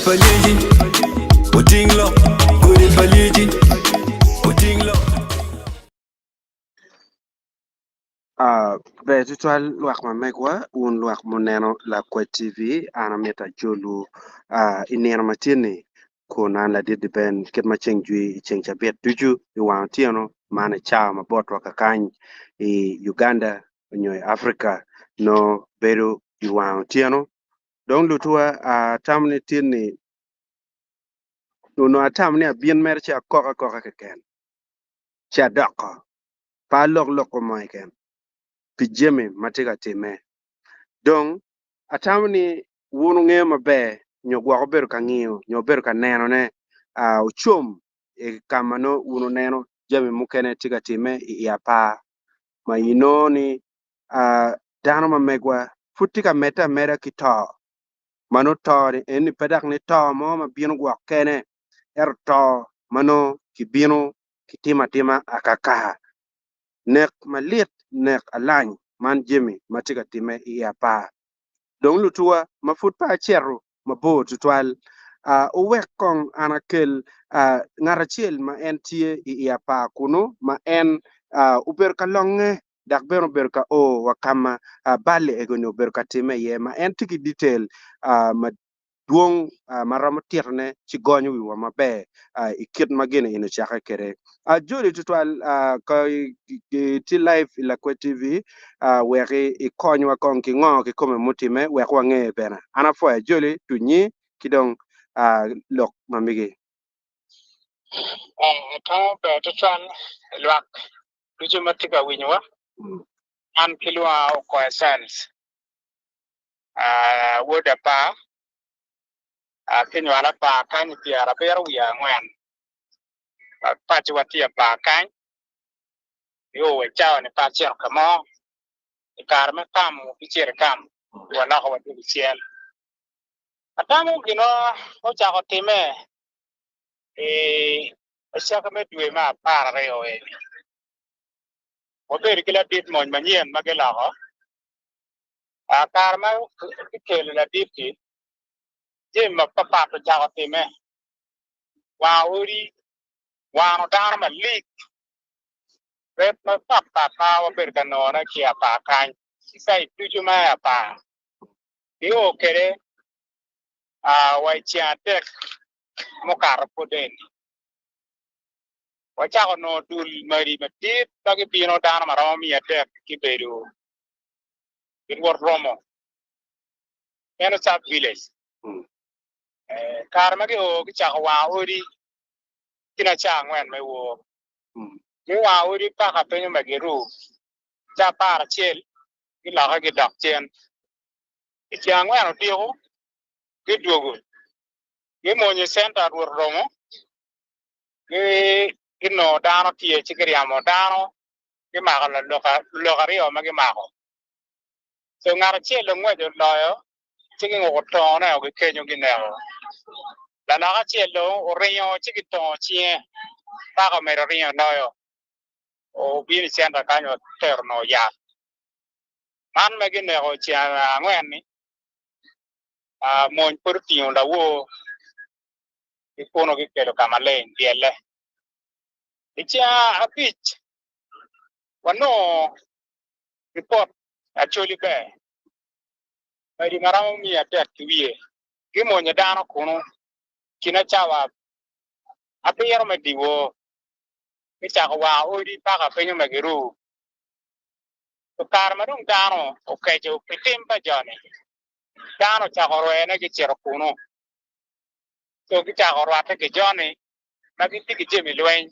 paliji, utinglo, gudi paliji, utinglo. Be tutual luak ma megwa un luak moneno la kwa TV ana meta jolu inena matini kuna la didi ben ket ma cheng jui cheng chabet tuju I wang tiano mana cha ma botwa kakany I Uganda nyoy Africa no beru I wang tiano dong lutua tamni tini no atamni abien mer cha koka keken cha dako pa lok ko mo ken pijeme matega time dong atamni wunu nge mabe nyo gwa beru ka ngiyo nyo beru ka neno ne uchum kamano wunu neno jami mukene tiga time I Apaa ma ni dano ma megwa futika meta kito mano to ni pedak ni to mo ma bino gwa kene to mano kibino kitima akaka nek malit nek alany man jemi matiga time I Apaa dong lutua mafut pa chero mabo tutwal uwek kong anakel ngarachiel ma en tie I Apaa kuno ma en uber ka longe dak bero ber ka wakama bale egonyo ber ka time ye ma en tiki detail ma duong maramo tirne ci gonyo wiwa mabe ikit magene ino chaka kere jodi tutwal ko ti live ila kwa TV weki ikonywa kong ki ngo ki kome mutime wek wange bena ana fo joli tunyi kidong lok mamigi Kama be tutwal luak tuju matika winywa an kilwa ko essence woda pa kinwa la pa kan tiara beru ya ngwan pa chwa tia pa kan yo we chao ne pa cher kamo ikarme kam picher kam wala ko wadi ciel atamu gino o cha ko time asaka me duwe ma para reo o be kila dit mon manien magela ho karma kele la dit ki je ma papa to cha ko time wa ori wa no dar ma lik ret ma papa pa wa ber kano na ki apa kan sai tuju ma apa yo kere wa cha tek mo kar poden wa cha no dul mari matit bagi pino dar ma romi tek ki beru in wor romo eno sub village kar ma ge o ki cha wa ori kina cha ngwen me wo ni wa ori pa ka penyo mageru cha par chel ki la ga ge dak chen ki ngwen o dio ki duogo ki mo ni center wor romo ki no dano tie chi kriamo dano ki ma ga lo ga rio ma ki ma ko so ngar chel ngwe jo loyo chi ki ngo to na o ki kenyo ki ne la na ga chel o rio chi ki to chie pa ka me rio loyo o bi ni center kanyo terno ya man me ki ne o chia ngwen ni mon por tio da wo ikono ki kelo kama len diele icha apich wano report actually be mari maramo mi attack wiye kimo nya dano kuno kina chawa apiyero mediwo kicha wa odi paka penyo magiru to kar madung dano okejo pitimba jone dano cha horwene ki chero kuno so kicha horwate ki jone magiti ki jemi lwen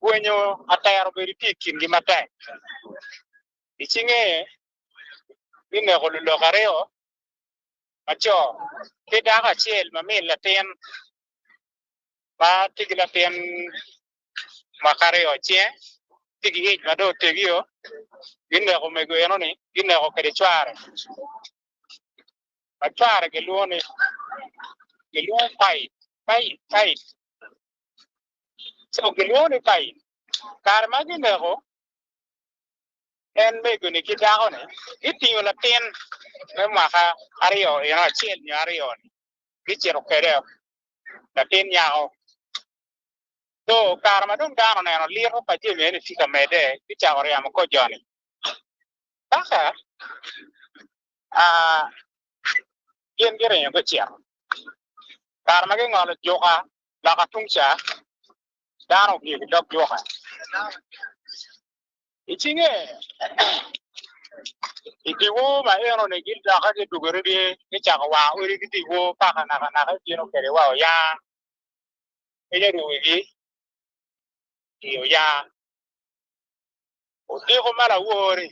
wenyo atayaro beri tikin gi matek ichinge bine ko lo kareo macho kidaka chiel mamil latin ba tigla ten makareo chie tigi mado tegio bine ko mego eno ni bine ko kede chware achware ke luone ke luon pai so ke luone pai karma gine ko en mego ni kidako ne itinyo latin me maka ario eno chiel ni ario kichiro kede la tin yao so karma dum dano ne no liro pa je me ni fika mede kicharo ya ko joni sasa yen gere yo kichiro karma ge ngalo joka la ka tungcha dano ki dok joka ichinge itiwo ma eno ne gilda ka ke dugere de kicharo wa uri kitiwo pa kana ka jino kede wa ya enya ruwigi iyo ya odigo mala wori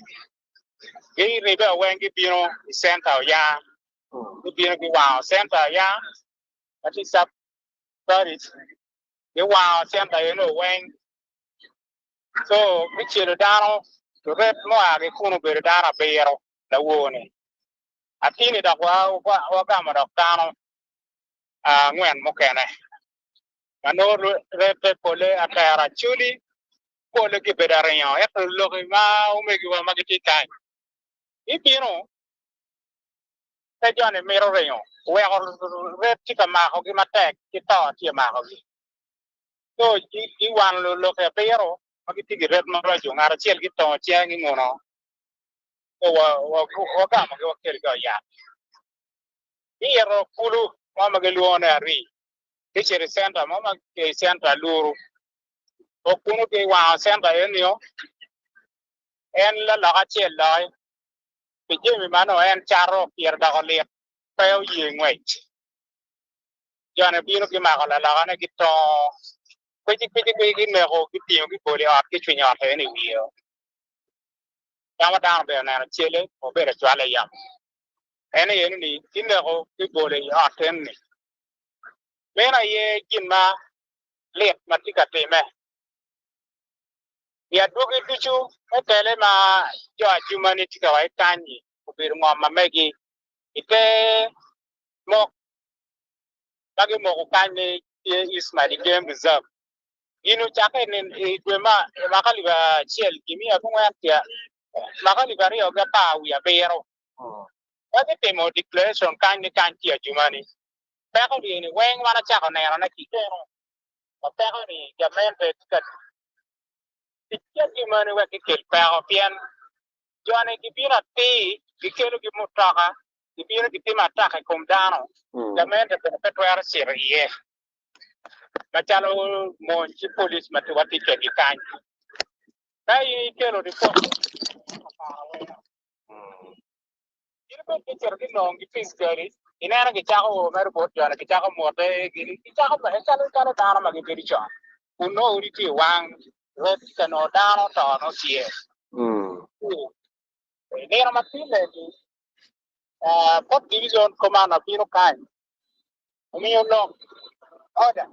ge rebe wengi bino center ya bino ki wow center ya ati sap paris ge wow center you know wen so kichiro dano to red mo age kuno ber dara bero la woni atini da wa gama da dano ngwen mo kene mano rebe pole akara chuli pole ki bedare yo e to lo ma o me ki wa magiti kai ibino ta jone mero reyo we red tika ma ho ki matek ki to ti ma ho so i wan lo ke pero magiti ki red ma rajo ngara chel ki to ti ngi ngono o wa ga ma ko kel ga ya iro kulu ma ma ge luone ari ki chere center ma ma ke center luru o kunu ke wa center enio en la ga chel lai ke jemi mano en charo pier da ko le peo yi ngwech jana bino ki ma la ga ki to ki me ko ki tio ki bole at ki chunya he ni wio yama down be na chele o be re chwale yam ene yen ni ki me ko ki bole at en ni mena ye kin ma le matika teme ya dugi duchu etele ma jo ajumani tika wa tanyi ko bir mo ma megi ite mo kage mo ko kanye ismaili game reserve inu chake nen gwema makali ba chiel kimi akunga ya makali ba rio ga pa wi abero wate temo declaration kanye kanti ajumani peko ni wen wana chako nero na kikeno peko ni gamente tika tikya ajumani wa kikel peko pian jone kibira ti kikelo ki mutaka kibira kitima taka komdano gamente petwara siriye machalo monchi police matiwati ke gikanyi kai kero report irbe ke cergi nongi fiskari inana ke chako mer bot jana ke chako mote giri ke chako ba chalo dano magi giri cha uno uriti wang red kano dano to no sie nera matile ni port division commander biro kai umiyo no order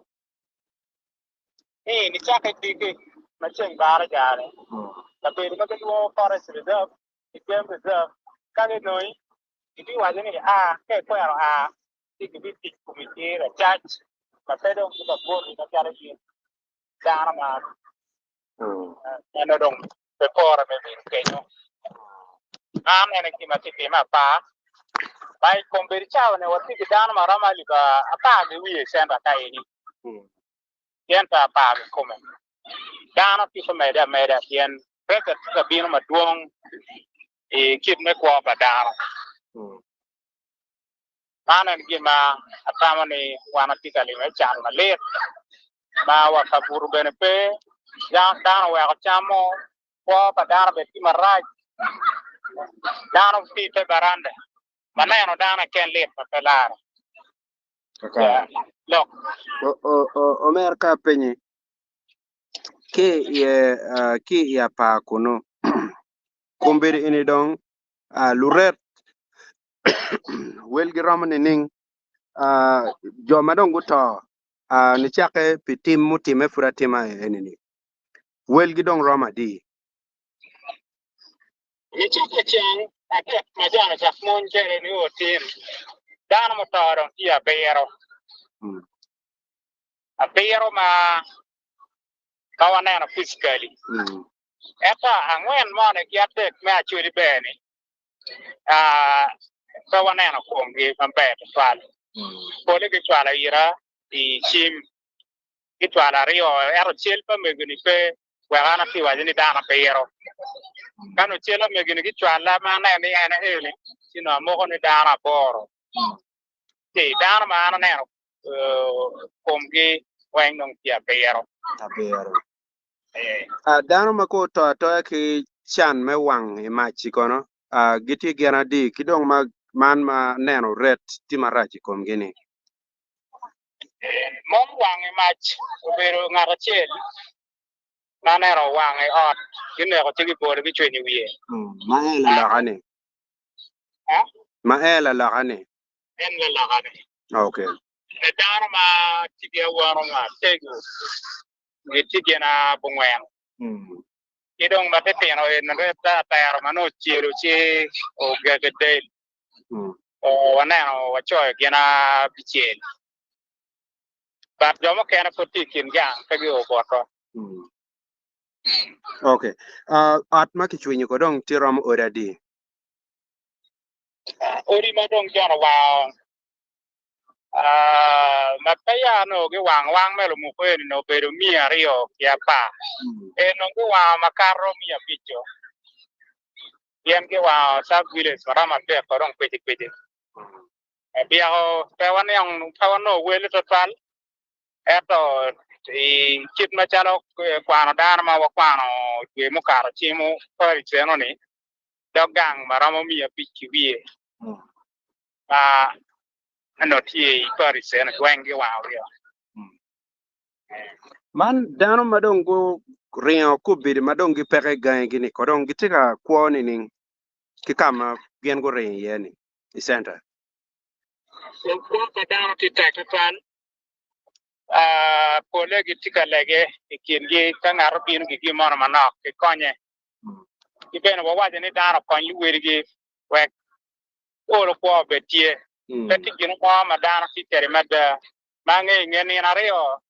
ni chaka dike macheng bara jare la pe ma ke wo forest reserve game reserve kage noi idi wajeni ke ko yaro iki biti committee la church ma pedo ko bori na kare ji dara ma dong pe pora me bin kenyo ene ki matiti ma pa bai komberi chawa ne wati dana ma rama liba apa ge wiye senda kaini yenta pa ge kome dana ti so meda yen peka ka bino ma duong kid me kwa ba dana mana ngi ma atama ni wana tika li me chan ma le ma wa kaburu bene pe ya dana wa chamo kwa ba dana be ti maraj dana ti te baranda maneno dana ken le pa pelar kaka look o mer ka penye ke ya pa kuno komberi ini dong luret welgi ramani ning jo madong guto ni chake pitim mutime furatima enini welgi dong rama di ni chake chang ate majana cha mon jere ni otin dana motoro ya bero a bero ma kawana na physically eta angwen mone kiate me achuri beni kawana na kongi mambe twal pole ke chwala ira i chim ke chwala rio ero chiel pa megni pe wagana ti wajini dana pe yero kanu chiel megni ke chwala mana ni ana hele sino mo ni dana boro ti dana mana ne komgi wang nong tia pe yero dano ma ko to ki chan me wang e ma chi kono giti gena di kidong man ma neno red ti marachi kom gini mom wang mach obero ngara chiel mana ro wang ot kine ko tigi bor gi chweni wiye ma ela la gane ha ma ela la gane en la gane okay e dano ma tigi waro ma tego ni tigi na bungwen idong ma te no en re ta tayar ma no chiero chi o gagade o waneno wachoy gena bichel but jomo kena ko tikin gang kagi o boto okay at ma ki chwenyi ko dong ti rom already ori ma dong jono wa ma paya no ge wang melo mu ko ni no pero mi ario ya pa e no ge wa makaro mi apicho yen ge wa sa village rama be ko dong peti e bia o pe wan yang pa no wele total eto i kit ma chalo kwano dana ma wa kwano ge mu karo chimu ko ri ni dogang maramo mi apichi wie ano tie pari sena wengi wa rio man dano madong go rio ku bidi madong gi peke gan gini ko dong gitika kwoni ning ki kama gen go rin yeni i center so ko ka dano ti tekatan pole gitika lege ikingi kangaro binu gi mono manok ki konye ibeno waje ni dano konyi werigi wek olo ko betie tati gino ko ma dano ti tere mada mange ngeni na rio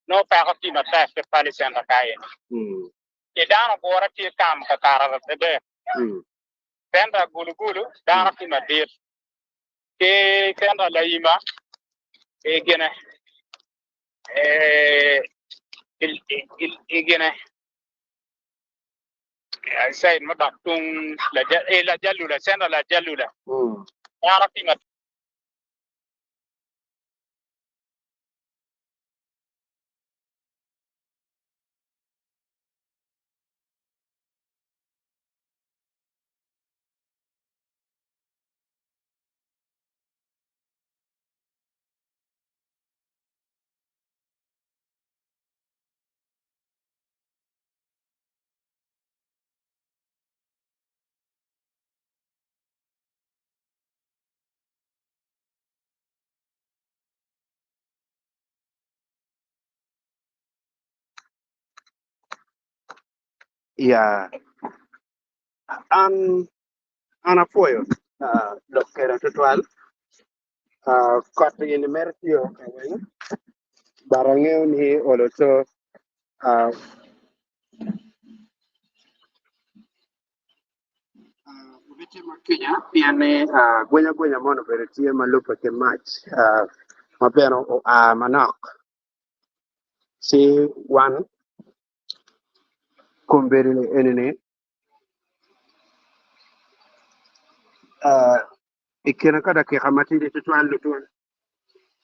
no pa ko ti mata se pali senda kaye e dano bora ti kam ka kara de senda gulu dano ti madir ke senda laima e gene gene ai sai ma daktung la jalula senda la jalula dano ti mat ya an apuoyo dok kera total kot in mertio kawen barangeo ni oloto ubiti makinya piane gwenya mono bere tie malupa ke mach mapeno o manok si wan kumberi enene ikena kada ke kamati de total lutun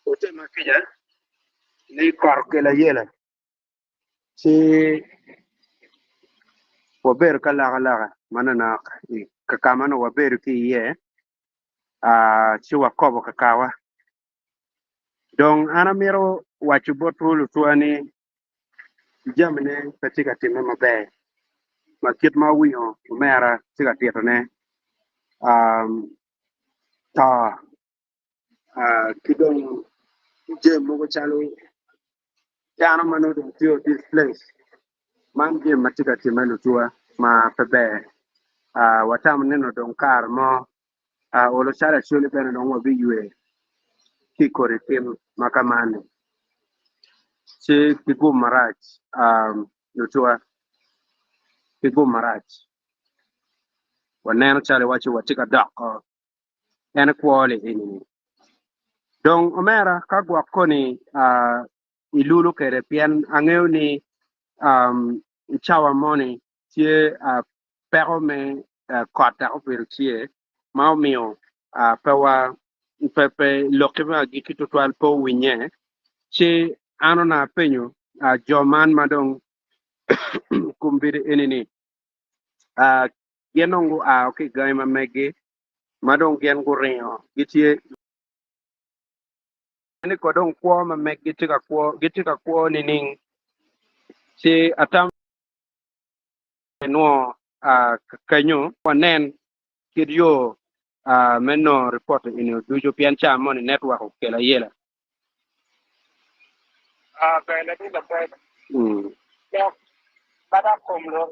ote makinya ni korke la yela si waber kala manana kakamano waber ki ye si wakobo kakawa dong ana miro wachu botulu tuani jamne katika timme mabe makit ma wiyo mera tika tietone ta kidong jem mogo chalo jana mano dong tio this place man jem matika timme lutua ma pebe watam neno dong kar mo olo sala chuli bene dong wabi yue kikori tim makamane si kigu marach lutua kigu marach waneno chale wachi watika dako ene kwole ini Dong omera kagwa koni ilulu kere pian angeu ni chawa moni tie pero me kota opero tie mau mio pewa pepe lokima gikito twal po winye che ano na penyo joman madong kumbiri enini genongu okay gaima mege madong gen go ringo gitie ni kodong kwa ma mege gitika kwa nining che atam no kanyo wanen kidio menno report ino dujo pian cha mon network ke la yela Bele di la bele. mm Yo, bada komlo,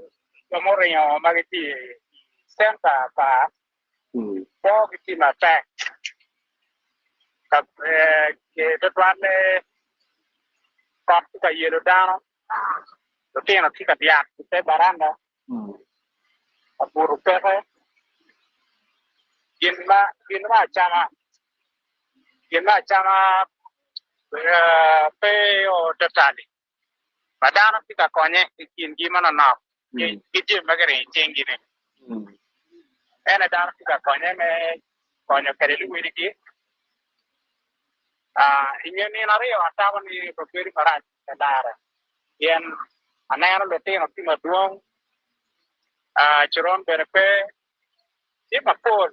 yo mo ringo magiti senta pa, mm po kiti ma tek. Kap, ke tetwane, kap tika yelo dano, to tino tika diak, te baranda, mm apuru pepe, ginma chama, pe o tetali. Badana tika konye, kin gimana na, kiti magari chengi ne. mm Ena dana tika konye me, konye kare luwiri ki, ingeni na rio atawa ni properi parat kadara yen anayano lete no tima duong chiron benepe di mapol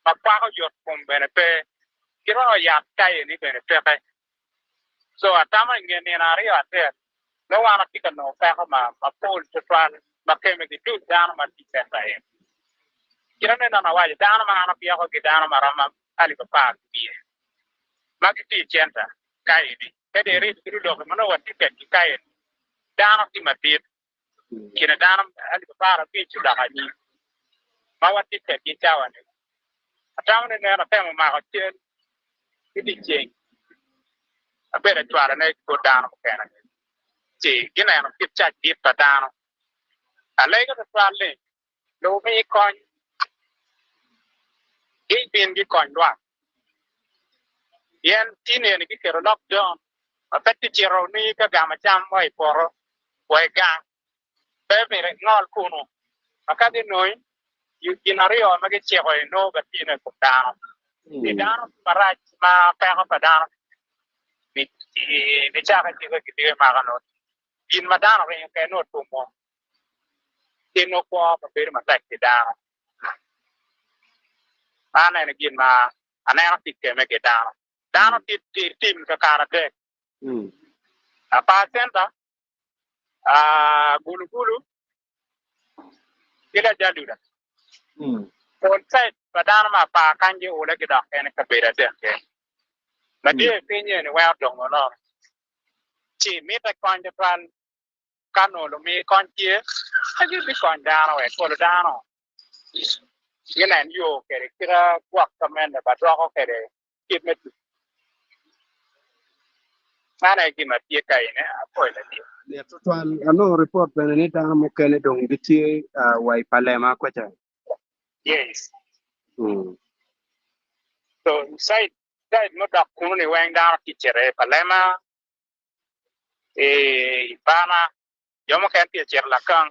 mapako jot kum benepe kiro ya kai ni benepe kai so atama ingeni na rio ate no wana tika no pako mapol chotwan makeme di tu dana ma tika sai kiro ne na waje dana ma ana pia ko gidana marama ali papa biye magiti chenta kai ni kede rit kiro do mano wati ke kai dano ti matit kina dano ali para pi chuda ni ma wati te ki chawane atawane ne na tema ma ko chen kidi chen abere twara ne ko dano kana ti gina no ki cha ti pa dano alega to twale lo mi kon gi bin gi kon dwa yen tine ne ki kero lockdown apeti chero ni ka gama cham wai poro wai gang bebe ngol kuno akade noi ginario mage chego no gatine ko dano di dano maraj ma pego pa dano ni chaga tigo kidi magano in madano re ke no tumo tino ko pa per matak di dano ana ne gin ma ana tikke me ke dano tim ka karate apa senta gulu gulu ila jalura on site padana ma pa kanje ola gida ene ka bera denke ma de pinye ne wa dongo no chi mi ta kanje plan kano lo mi kontie aji bi kon dano e ko dano yenen yo kere kira kwak kamen ba do ko kere kit met mana ki ma tie kai ne ko le ti le total ano report bene ni ta mo kele dong biti wai palema kweta yes mm so site mo da kuno ne wang dano ki chere palema bana yo mo kan tie cher la kan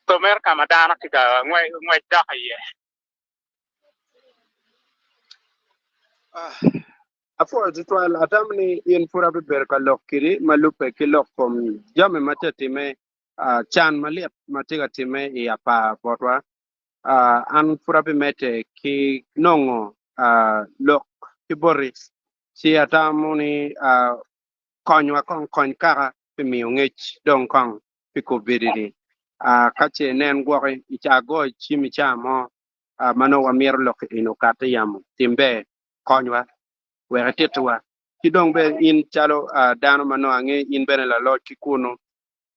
to mer kama dano ki ga ngwe da ye afo total atamni in pura be ber ka lokiri malupe ki lokom jame matete me chan maliep matiga time ya pa botwa an pura be mete ki nongo lok ki boris si atamuni konywa kon kara pe mi ngech dong kong pe ko bedini kache nen gore icha go chimi chamo mano wa mier lok ino kata yam timbe konywa wera tetwa ki dong be in chalo dano mano ange in bene la lot ki kuno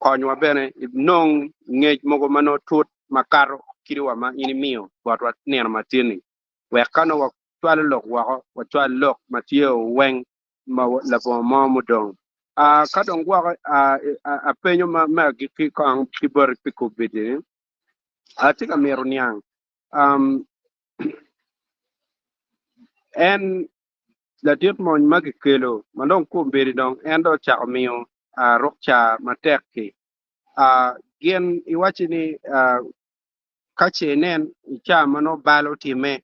konywa bene nong ngej mogo mano tut makaro kiriwa ma in mio botwa ner matini we kano wa twal lok wa twal lok matio weng ma la bo mo mudong ka dong wa penyo ma ki kong ki bor piku bidi tika mero niang en la dit mon magikelo manong kumbiri dong en do cha miyo a rokcha matekki a gen iwachi ni kache nen cha mano balo time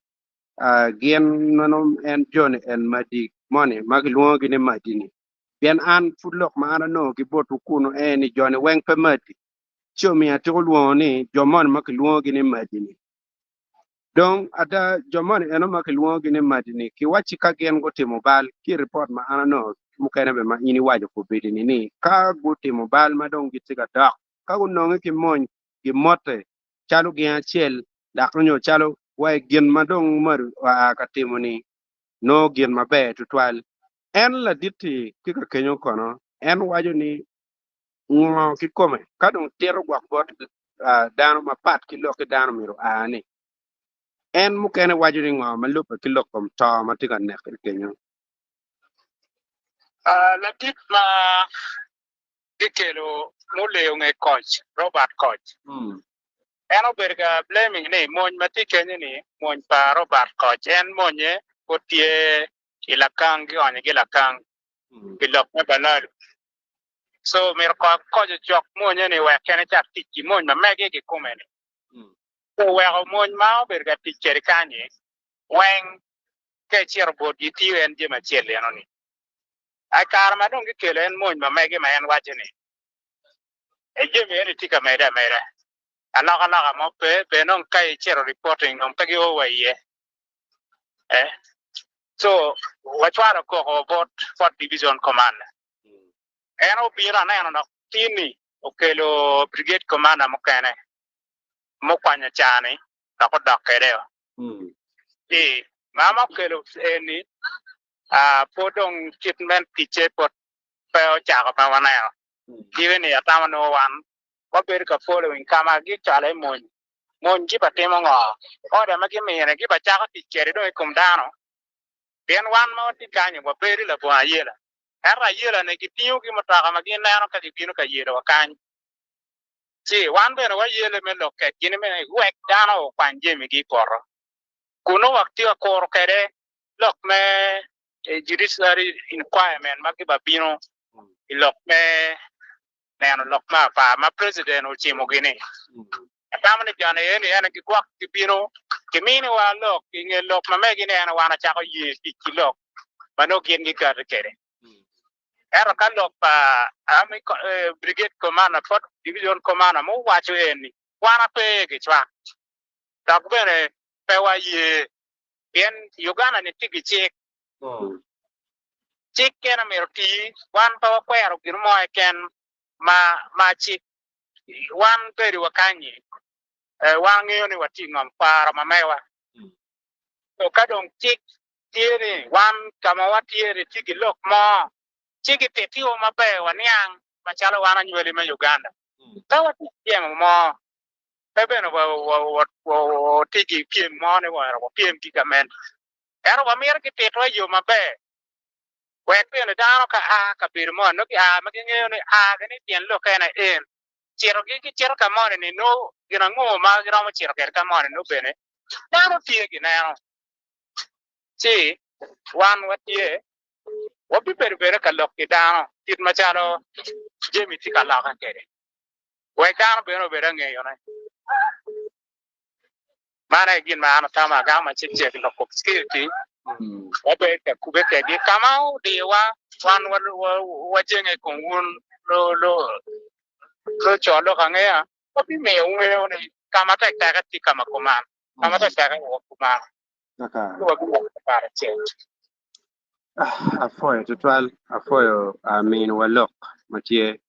gen mano en jon en madi money magiluongo ni madini bien an fudlok ma ana no gi botu kuno en joni weng pe madi chomi atu luongo ni jomon magiluongo ni madini donc ada jomon eno magiluongo ni madini ki wachi ka gen go timo bal ki report ma ana no mukene be ma ini wajo ko bedini ni ka go timo bal ma dong gitiga dak ka go nonge ki mon ki mote chalu gi achiel dak nyo chalu wai gen ma dong mar ka timo ni no gen mabe tutwal en la diti ki ka kenyo kono en wajo ni ngo ki kome ka dong tero gwak bot dano ma pat ki lo ki dano miro ani en mukene wajo ni ngo ma lupa ki lo kom to ma tiga nek ki kenyo la tip ma dikelo mule nge coach Robert coach eno berga blaming ni mon mati kenye ni mon pa Robert coach en monye otie ilakang gi onye gi lakang bilok me banal so mer ko coach jok monye ni we kene chak tiki mon ma mege gi kumene so we mon ma berga tikeri kanye wen ke chier bod yiti en jema chiel eno ni a kar ma dong kelo en mon ma mege ma en wachini e jeme en tika meda alaga mo pe non kai chero reporting non tagi o waye eh so wachwaro ko bot for division command eno bira na no tini okelo brigade commander mo kene mo kwanya chani ta ko dokere mama kelo eni podong treatment kiche pot pe o chako pa wana given ya tamano wan ko ber ka following kama gi chale mon ji patemo ngo o da magi mene gi ba chako ti kere do kum dano ben wan mo ti kanyi bo beri la bo ayela era yela ne gi tiyo gi motaka magi nano ka gi bino ka yelo wakany si wan be wa yele me loke gini me wek dano kwanje mi gi koro kuno wakti wa koro kere lok me judiciary inquirement magi ba bino ilok me neno lok ma president o chimo gini tamani jana yeni yana ki kwak ki bino ki mini wa lok inge lok ma megi ne ana wana chako ye ki lok mano kien gi kar kere era ka lok pa ami brigade commander for division commander mo wacho eni wana pe ki chwa tak bene pe wa ye yen Uganda ni tigi chik kena meroti wan pa wa kwero girmo ken ma chik wan peri wakanyi wangiyo ni watingam para mamewa to kadong tik tiere wan kama watiere tigi lok mo tigi tetio mabe waniang machalo wana nywele ma Uganda tawa tigie mo bebe no wa tigi piem mo ne wa piem gigamen ero wa mir ki tetwa yo mabe wek ne dano ka bir mo no ki magingeyo ni gani tien lo kana en chero gi chero ka mo ni no gina ngo ma gina mo chero ka mo ni no bene dano tie gi na si wan watie wapi berbere ka lok ki dano tit machalo jemi ti ka la ka kere we dano beno bere ngeyo na mana gin ma ana tama ga ma chiche ki lok security wabe ka kubeke di kamau di wan wajenge kongun lo cholo kangea wapi me ungeyo ni kama ta ti kama command kama ta wo command wapi para change afoyo tutwal afoyo amin walok matie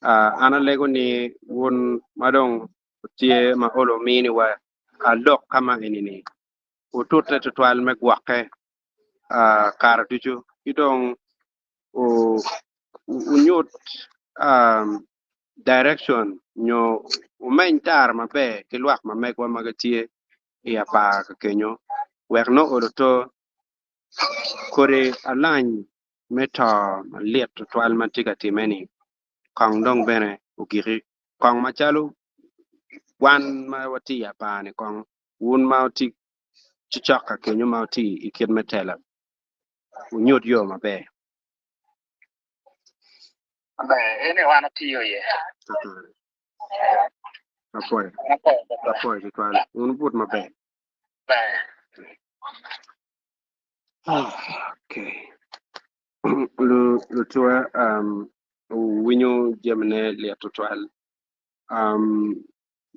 ana lego ni won madong tie ma olo mini wa alok kama enini ututte tutwal me gwake kar tuju idong o unyot direction nyo umentar mabe kilwak mamekwa magatie ya pa kenyo werno oroto kore alany meta liet tutwal matiga timeni kong dong bene ukiri kong machalo wan ma wati ya pa ni kong wun ma wati chichaka kenyo mauti ikid metela unyot yo mabe ene wana tiyo ye apoy Apo. apoy kitwal unuput mabe okay lu tua winyo jemne le total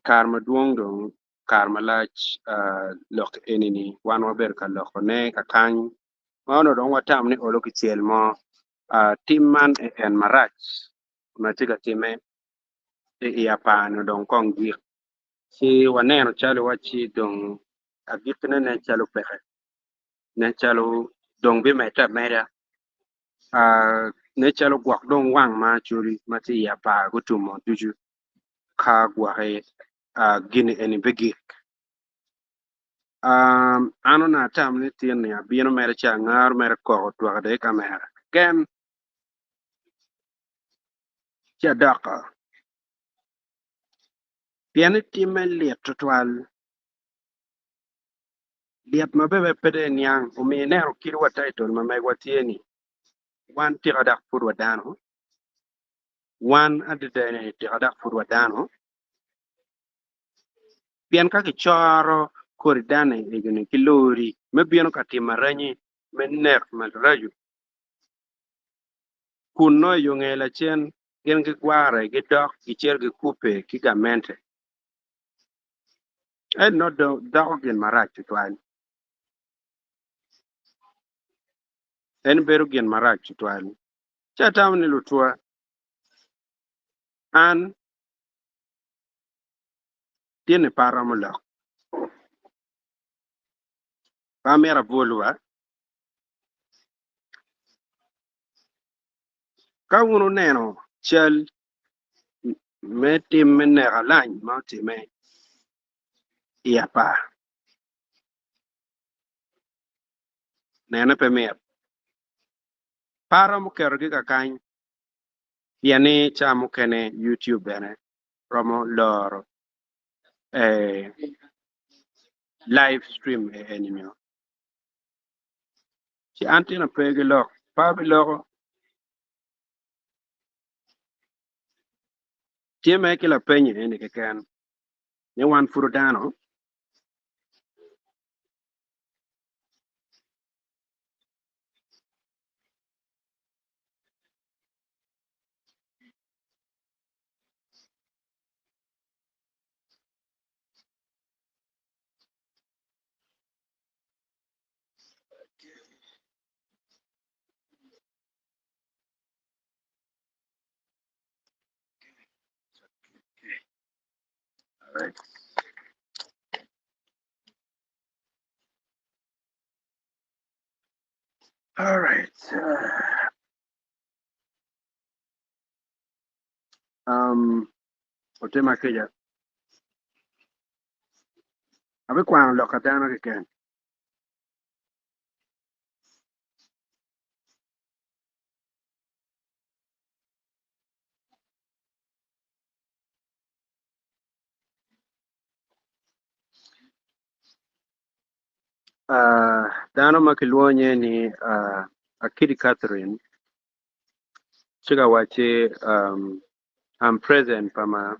karma duong dong karma lach lok enini wan waber ka lok ne ka kany ono dong watam ni olo kichiel mo tim man en marach matika time e Apaa no dong kong gik si waneno chalo wachi dong agik ne chalo peke ne chalo dong bi meta mera ne chalo gwak dong wang ma churi mati Apaa gutumo duju ka gwake gini eni bigik ano na tam ni tien ni abino mere cha ngar mere ko twak de kamera ken cha daka piani time liet tutwal liet mabebe pede niang umi nero kirwa title ma megwa tieni wan tira dak purwa dano wan adedene tira dak purwa dano pian ka kichoro koridane egene kilori mebino katima ranyi menek malraju kuno yongela chen gen gi gware gi dok gi cher gi kupe ki gamente no dog gen marach tutwal en beru gen marach tutwal cha tam ni lutua an tiene paramulok pamera bolwa ka uno neno chal me tim ne galany ma time Apaa nene pe mer para mo kero gi kakany yani chamo kene YouTube bene promo lor live stream enimio si antina pegi lok pa bi loko tieme kila penye ene keken ne wan furudano right. All right. Otema keja abe kwan lokadano keken dano makilwonye ni akidi Catherine chiga wachi I'm present pama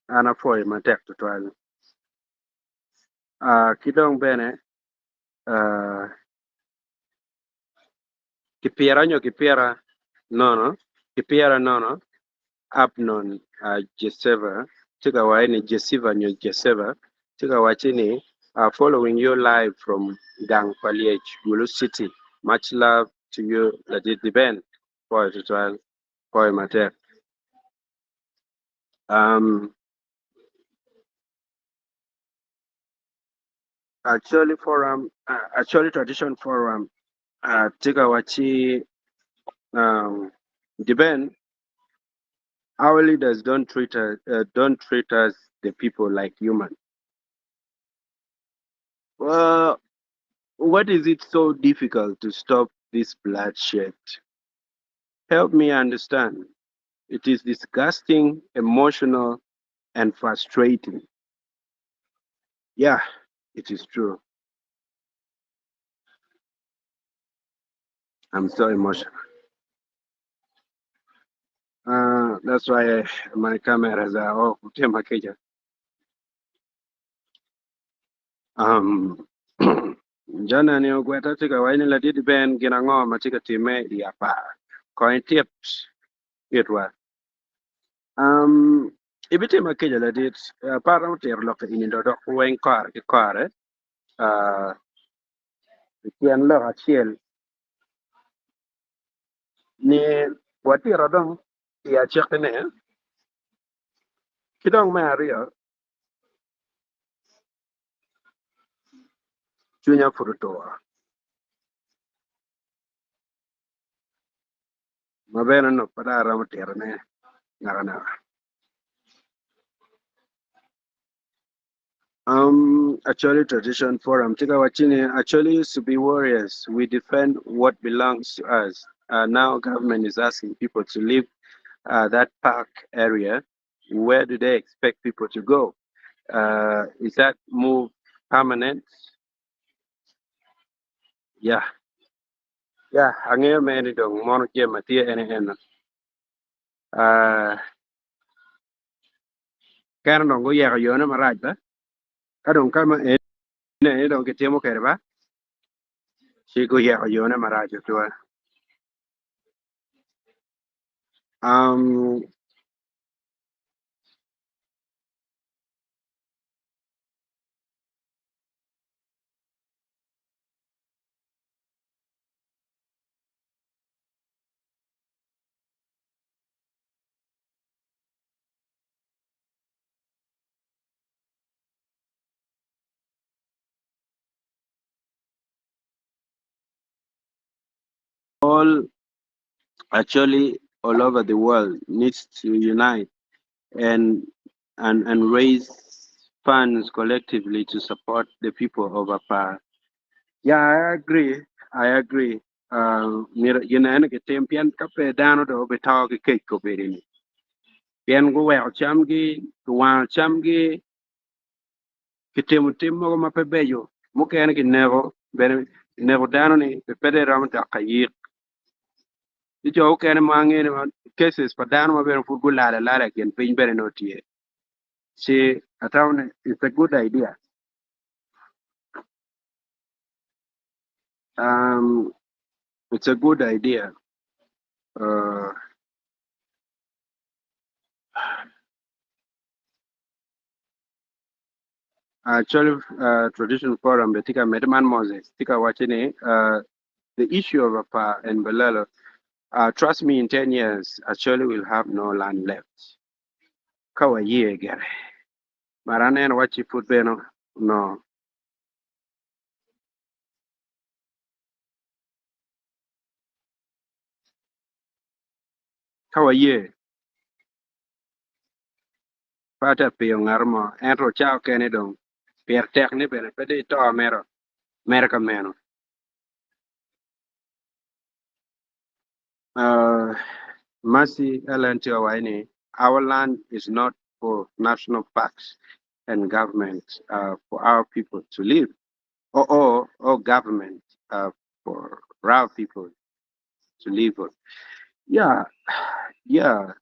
anafoy matek tutwal kidong bene kipiera nono kipiera nono abnon jeseva chiga wae ni jesiva nyo jeseva chiga wachi ni following you live from Gang Paliech, Gulu City. Much love to you, Ladid Ben, for tutwal for matek. Actually tradition forum Tigawachi Deben, our leaders don't treat us the people like human. Well, what is it so difficult to stop this bloodshed? Help me understand. It is disgusting, emotional, and frustrating. Yeah, it is true. I'm so emotional. That's why my cameras are off. Tema keja. Jana ni ogweta tika waini la didi ben gina ngoma tika time di Apaa. Coin tips itwa. Ibiti makeja la dit para utir loke ini dodo wen kar ki kare. Uh, Kian lo achiel ni wati rodong ya chekne kidong me ario chunya furutoa. Mabena no pada ramutir ne ngana. Actually, tradition forum. Tika wachini actually used to be warriors. We defend what belongs to us. Now government is asking people to leave that park area. Where do they expect people to go? Is that move permanent? Yeah, yeah. Angeo meni dong mono kia matia ene ene. Kana dong go ya yona maraj ba. Kadong kama ene dong kitemo kerba. Si go ya yona maraj tuwa. Um, all actually all over the world needs to unite and and raise funds collectively to support the people of Apaa. Yeah, I agree. I agree. You know, any tempian kape dano do betaw ke cake ko berini. Pian go wa chamgi, go wa chamgi, kitemu temo ma pebeyo. Muke any never, ben never dano ni pede ram ta kayir. Dijo okay any mangi cases pa dano ma ben fugu la ken pin bere no tie. See, a town it's a good idea. Um, it's a good idea. Uh, Actually, traditional forum, the Tika Medman Moses, Tika Wachine, the issue of Apaa and Balalo, trust me, in 10 years, actually we'll have no land left. Kawa ye again. Marane and what you put beno, no. Kawa ye, pata piyong armo, entro chao kenedong, per tekni bene, pede to amero, America meno. Masi LNT Waini, our land is not for national parks and government for our people to live, or government for our people to live on. Yeah, yeah.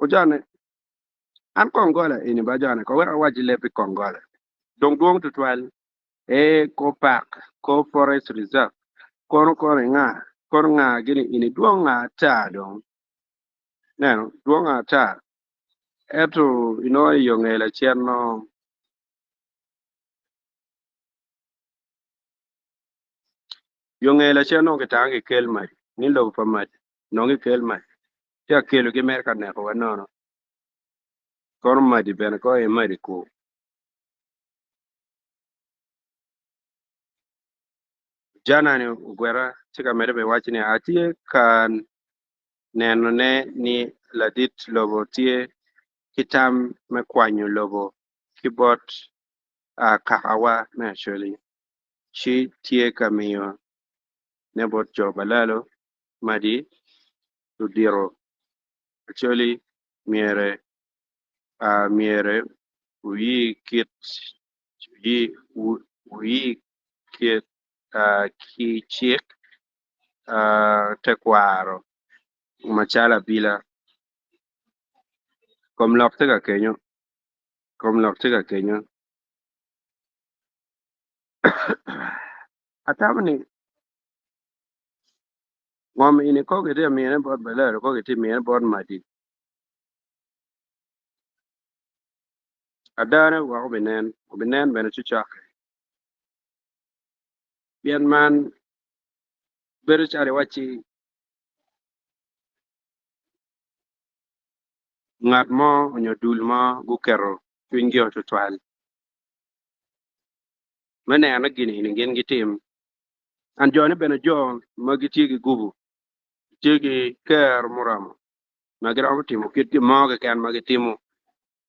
Ojane, an Kongola ini bajane, ko wera waji lepi Kongola. Dong duong to 12, ko park, ko forest reserve, kono nga, kono nga gini ini duong nga ta dong. Neno, duong nga ta. Eto, yung election no, yung election no kita ang ikel mai, nilo pa mai, nong ikel mai. Tia kelo ki Amerika ne ko no, kono mai di ben ko e mai di ko. Jana ni gwera tika mere be wachini atie kan neno ne ni ladit lobo tie kitam me kwanyo lobo kibot kahawa me actually chi tie kamiyo ne bot jo balalo madi tudiro actually miere miere we kit we kit ki chick tekwaro machala bila kom lok tega kenyo atamni ngom ini ko gete miene bod beler ko gete miene bod madi adane wa benen bene chuchak bien man beru chare wachi ngat mo onyo dul mo gukero twingio to twal mene ana gini ni gen gitim an jone bene jo magiti gi gubu tigi ker muramo magira ko timo kit ki mo ga kan magitimo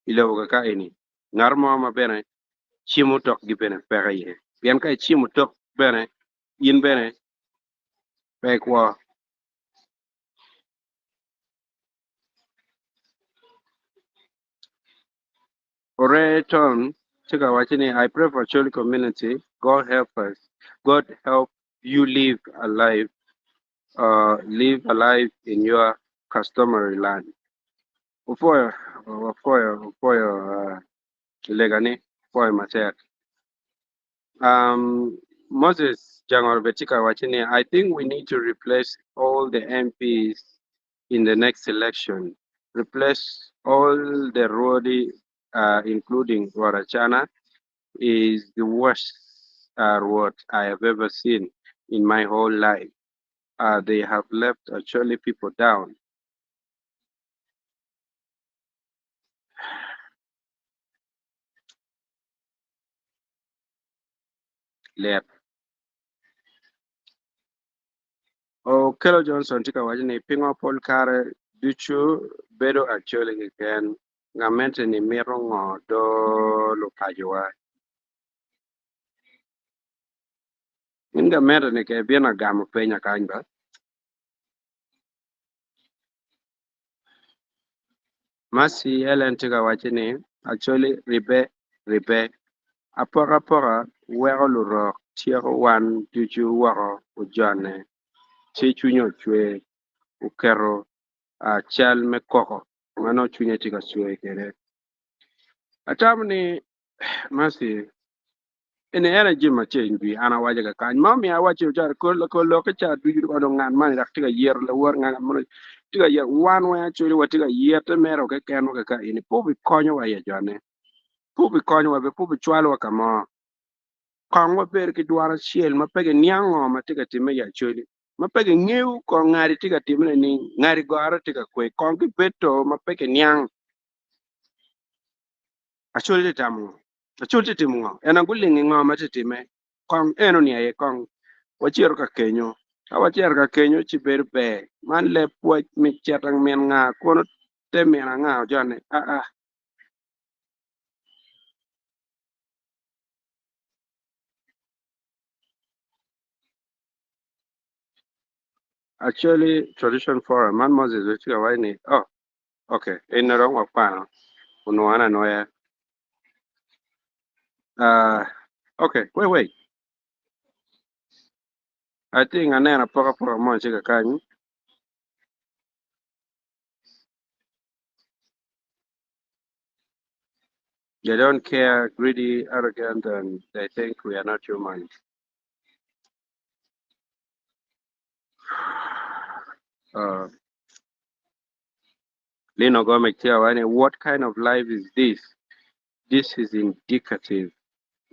ilewo ka ini ngar mo ma bene chimu tok gi bene pega ye bien kai chimu tok bene yin bene pe kwa Oreton chika wachini I pray for Choli community. God help you live alive in your customary land. Ufoyo legani ufoyo matek. Moses Jangor Betika wachini I think we need to replace all the MPs in the next election. Replace all the roadie, including Warachana, is the worst road I have ever seen in my whole life. They have left actually people down. Left. Oh, Kello Johnson tika wajini pingo Paul Kare duchu bedo actually again. Ngamente ni miro do lukajiwa. Inga mero ni ke biena gamu penya kanyba. Masi Ellen tika wajini actually ribe. Apora wero luro tiero wan duchu waro ujane. Chunyo chwe ukero chal me koko. Mano chunye tika chwe kere. Atamni masi ene energy ma change bi ana waje ka kan mami a wache jar ko lo ka cha du ko do ngan man rak tiga yer le wor ngan mo tiga yer wan wa churi wa tiga yer te mero ke ken ka ini po bi konyo wa ye jone po bi konyo wa be po bi chwalo wa kama kan wa ber ki dwara chiel ma pege niango ma tiga time ya churi ma pege ngeu ko ngari tiga time ni ngari goro tiga kwe kon ki beto ma pege niang a churi tamu a churi timu ena gulingi ngama titime kon eno ni aye kon wachiero ka kenyo awachiero ka kenyo chi ber be man le puoch mi chetang men nga kono te men nga jone actually tradition forum man Moses which ga wani oh okay in na wrong pa no ana no ya okay wait I think anena poka mo chika kan they don't care greedy arrogant and they think we are not human. uh Lino Gomez here, what kind of life is this? This is indicative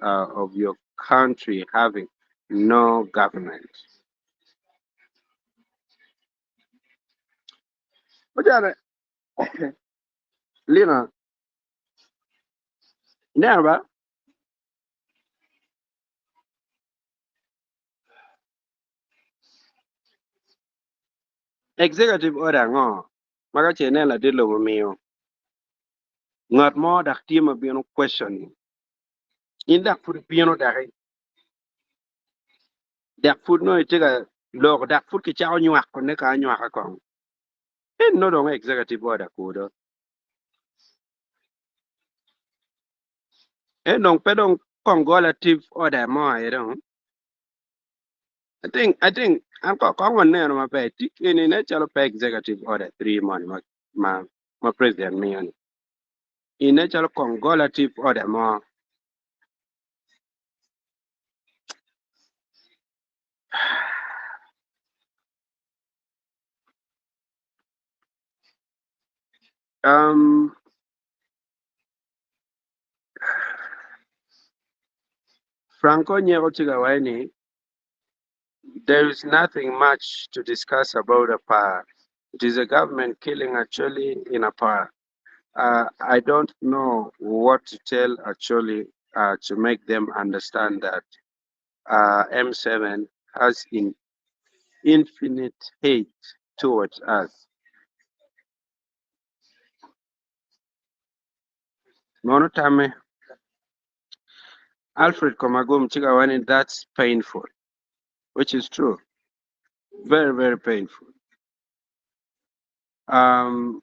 of your country having no government. But yeah, Lina, never executive order ngo. Maka chene la dilo mio. Ngot mo dak tima biano question. Indak food piano dari. Dak food no itega log dak food ki chao nyuak ko ne ka nyuak akong. No dong executive order ko. Dong pedong congolative order mo ay dong. I think I'm ko one ne ma pe tik ini ne chalo pe executive order 3 month ma ma president mi yani. Ine chalo congolative order mo um Franco Nyeko Chigawaini, there is nothing much to discuss about Apaa. It is a government killing actually in Apaa. I don't know what to tell actually to make them understand that M7 has infinite hate towards us. Monotame, Alfred Komagum Chigawani, that's painful, which is true. Very, very painful. Um,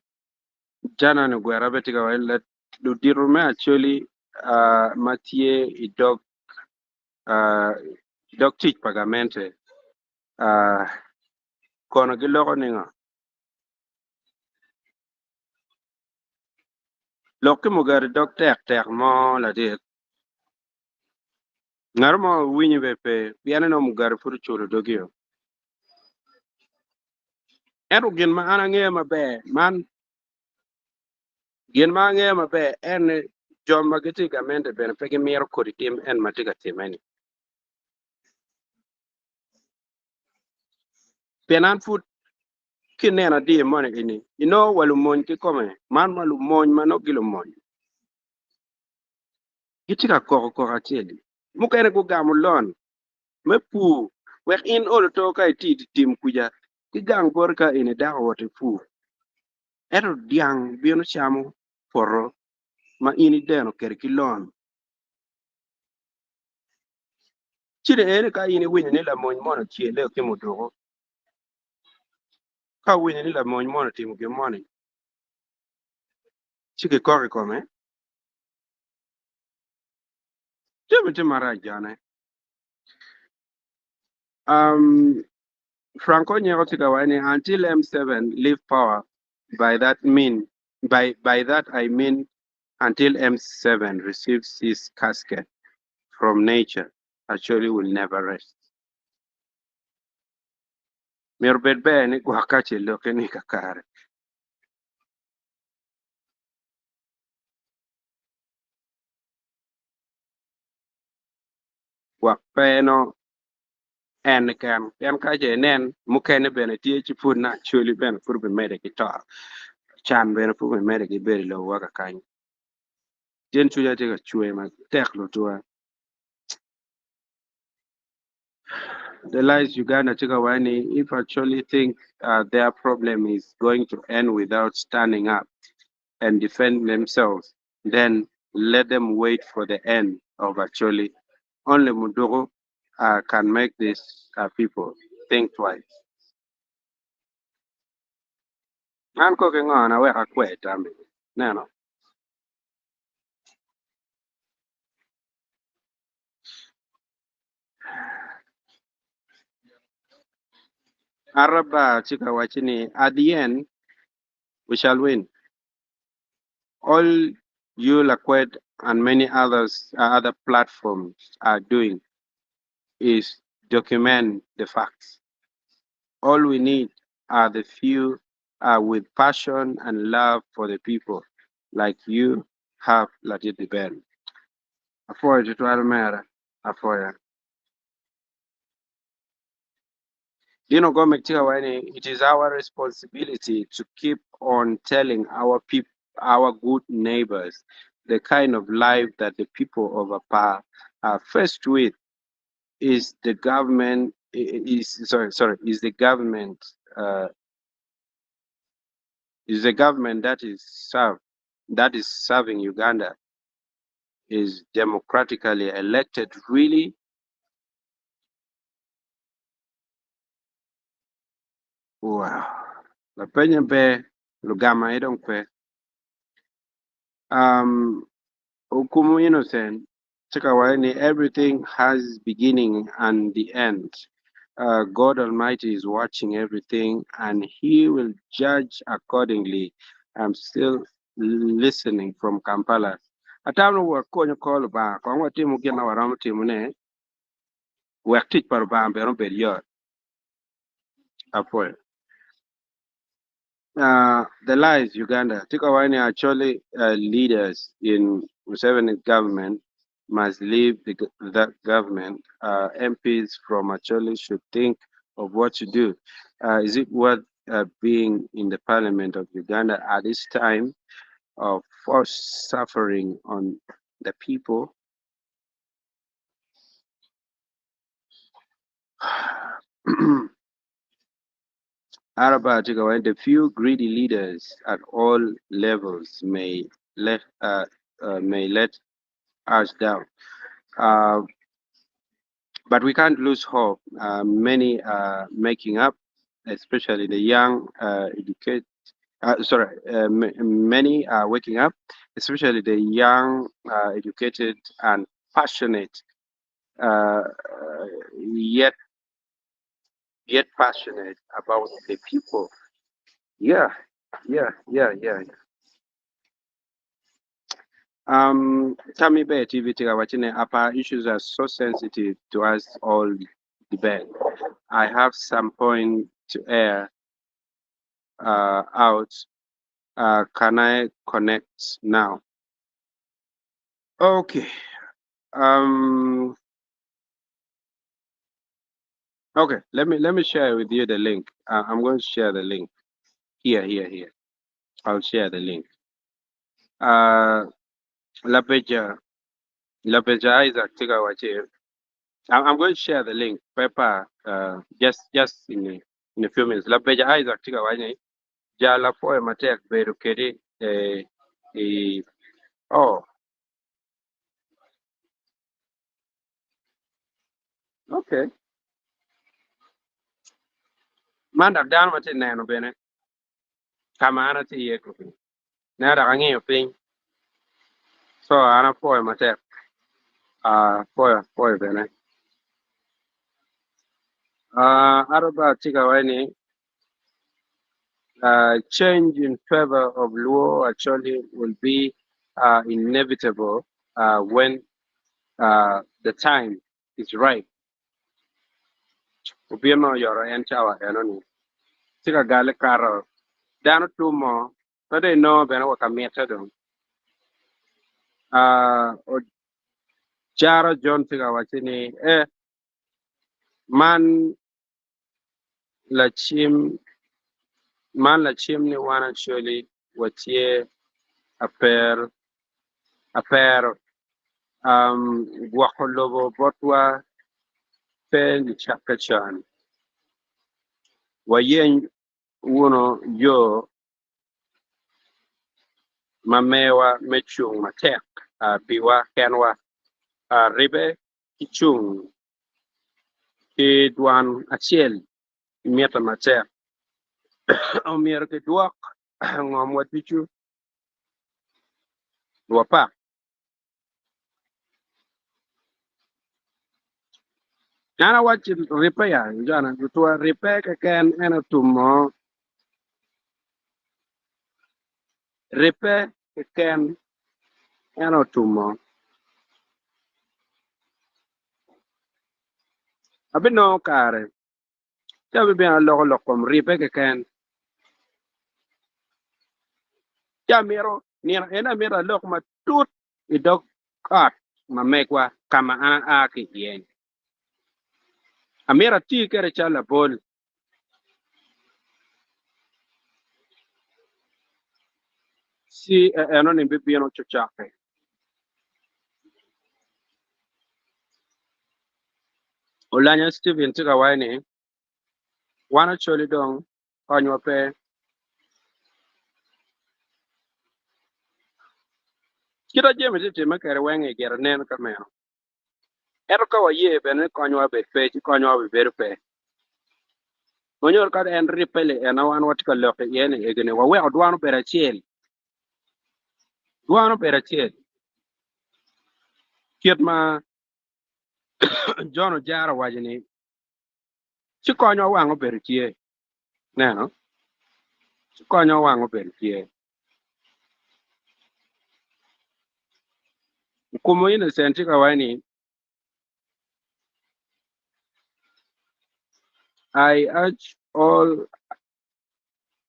Jana Nguerabe Chigawani, let Dudirume actually Mathieu uh, Idok Chich Pagamente, uh, Kono Giloko Ninga. Loki Mugari Dok Tek Mo La Dit. Narmo winyi bepe, piano no Mugari Furu Churu Dogio. Eru gin ma ana nge ma be, man, gin ma nge ma be, en John Magiti Gamente Ben Pegi Mir Kuritim en Matiga Timeni. Penan foot kinena di money ini. You know walu mon ki come, man walu mon manogilo mon. Gitika koko ateli. Mukere ko gamulon. Me pu, wek in olo toka iti tim kuja. Ki gang porka ini dawa wate pu. Ero diang biono chamo poro ma ini deno kere kilon. Chile ene ka ini winyi nila mon mono chie leo kimo dogo. Ka winyi nila mon mono timu ke moni. Chike kore kome. Jebe te mara jane. Um, Franco Nyerotika Wani, until M7 leave power, by that mean by that I mean until M7 receives his casket from nature, actually will never rest. Mirbedbe ni gwakache loke ni kakare. Gwakpeno en kaje nen mukene bene tie chipur na actually bene pur be mede kitar. Chan bene pur be mede ki beri lo waka kany. Jen chuja teka chue ma tek lo tua. The lies Uganda Chikawani, if actually think their problem is going to end without standing up and defend themselves, then let them wait for the end of actually. Only Muduro can make these people think twice. I'm cooking on a way I quit. I mean, no. Araba Chikawachini, at the end, we shall win. All you Laquet and many others, other platforms are doing is document the facts. All we need are the few with passion and love for the people, like you have Latit the Ben. Afoya to Almera, Afoya. Dino Gomektiawani, it is our responsibility to keep on telling our people, our good neighbors, the kind of life that the people of Apaa are faced with. Is the government is the government that is serving Uganda is democratically elected really? Wow. La penye be lugama idong kwe. Ukumu innocent. Chika waini, everything has beginning and the end. God Almighty is watching everything and He will judge accordingly. I'm still listening from Kampala. Atano wa konyo kolo ba kwa ngwa timu kina waramu timu ne waktik par ba mbero beriyo apoy. The lies Uganda. Tikawani actually leaders in Museveni government must leave the government. MPs from actually should think of what to do. Is it worth being in the parliament of Uganda at this time of forced suffering on the people? Araba Tikawani, the few greedy leaders at all levels may let us down. Uh, but we can't lose hope. Many are making up, especially the young, many are waking up, especially the young, educated, and passionate, uh, yet passionate about the people. Yeah, yeah. Tami Bay TV watching Apaa issues are so sensitive to us all debate. I have some point to air out. Can I connect now? Okay. Um. Okay. Let me share with you the link. I'm going to share the link here. I'll share the link. La Beja Isaac Tigawache. I'm going to share the link. Pepper. Just in a few minutes. La Beja Isaac Tigawache. Jala poe matek beru kedi. Oh. Okay. Mandak down matin nano bene. Kamana ti ye ko. Na da ngi ping. So ana poe matek. Poe bene. Araba Tigawache. Change in favor of Luo actually will be inevitable when the time is right. Ubino yoro enchawa enoni. Tika gale karo. Dano tumo. But they know bena waka metadon. O jaro John Tiga wachini. Man la chim ni one actually watie a pair guakolobo botwa pen chakachan. Wayen uno yo mamewa mechung matek biwa kenwa ribe kichung ki dwan achiel mieta matek omier ke duok ngom watichu wapa nana wachi ripe ya jana tuwa ripe ke ken ena tumo ripe ke ken ena tumo abino kare chabi bien lokom ripe ke ken Jamiro, near Enamira look my tooth, a dog cart, my megwa, kama aki yen. Amira tea carry chala bol, see anon in Bibiano Chuchape. Olanya Steven Tigawani, one actually dong, on your pay. Kita Jimmy did make a wang a get a name camano. Erko a year, Ben conyo be pay, conyo be very pay. When you're got and repel and I want what to call look at yen again, well, one better chill. One better chill. Kid ma John Jara wajini. Chikonyo wango bertie. Neno. Chikonyo wango bertie. Kumo innocent kawani. I urge all